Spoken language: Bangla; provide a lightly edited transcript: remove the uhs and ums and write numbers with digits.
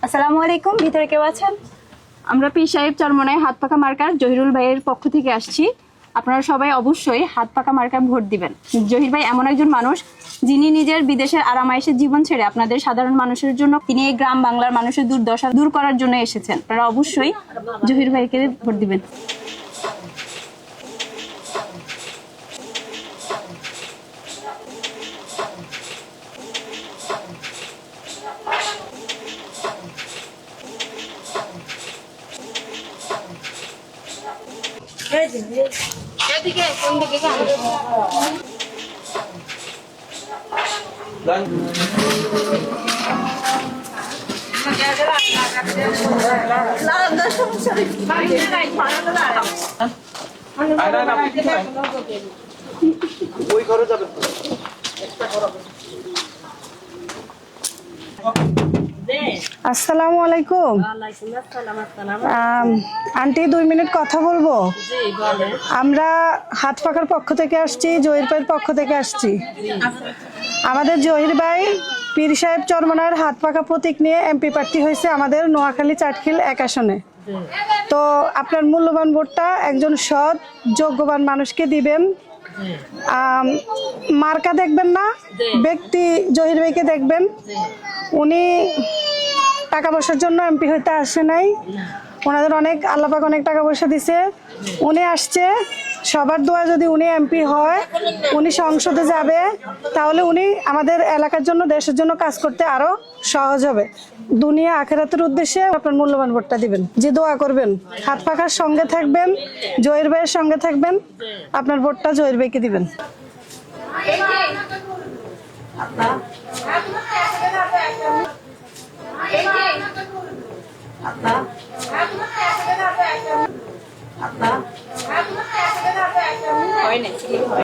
আসসালামু আলাইকুম। ভিতরে কেউ আছেন? আমরা পীর সাহেব চরমনায় হাত পাকা মার্কার জহিরুল ভাইয়ের পক্ষ থেকে আসছি। আপনারা সবাই অবশ্যই হাত পাকা মার্কার ভোট দিবেন। জহির ভাই এমন একজন মানুষ যিনি নিজের বিদেশের আরামায়েশের জীবন ছেড়ে আপনাদের সাধারণ মানুষের জন্য, তিনি এই গ্রাম বাংলার মানুষের দুর্দশা দূর করার জন্য এসেছেন। আপনারা অবশ্যই জহির ভাইকে ভোট দিবেন। আসসালামু আলাইকুম। আন্টি 2 মিনিট কথা বলবো? আমরা হাত পাখার পক্ষ থেকে আসছি, জহির ভাইয়ের পক্ষ থেকে আসছি। আমাদের জহির ভাই পীর সাহেব চরমনার হাত পাখা প্রতীক নিয়ে এমপি প্রার্থী হয়েছে আমাদের নোয়াখালী চাটখিল 1 আসনে। তো আপনার মূল্যবান ভোটটা একজন সৎ যোগ্যবান মানুষকে দিবেন। মার্কা দেখবেন না, ব্যক্তি জহির ভাইকে দেখবেন। উনি টাকা পয়সার জন্য এমপি হইতে আসে নাই, ওনাদের অনেক আল্লাহ পাক অনেক টাকা পয়সা দিছে। উনি আসছে সবার দোয়া, যদি উনি এমপি হয়, উনি সংসদে যাবে, তাহলে উনি আমাদের এলাকার জন্য দেশের জন্য কাজ করতে আরো সহজ হবে। দুনিয়া আখেরাতের উদ্দেশ্যে আপনার মূল্যবান ভোটটা দিবেন, যে দোয়া করবেন, হাত পাখার সঙ্গে থাকবেন, জহির ভাইয়ের সঙ্গে থাকবেন, আপনার ভোটটা জহির ভাইকে দিবেন।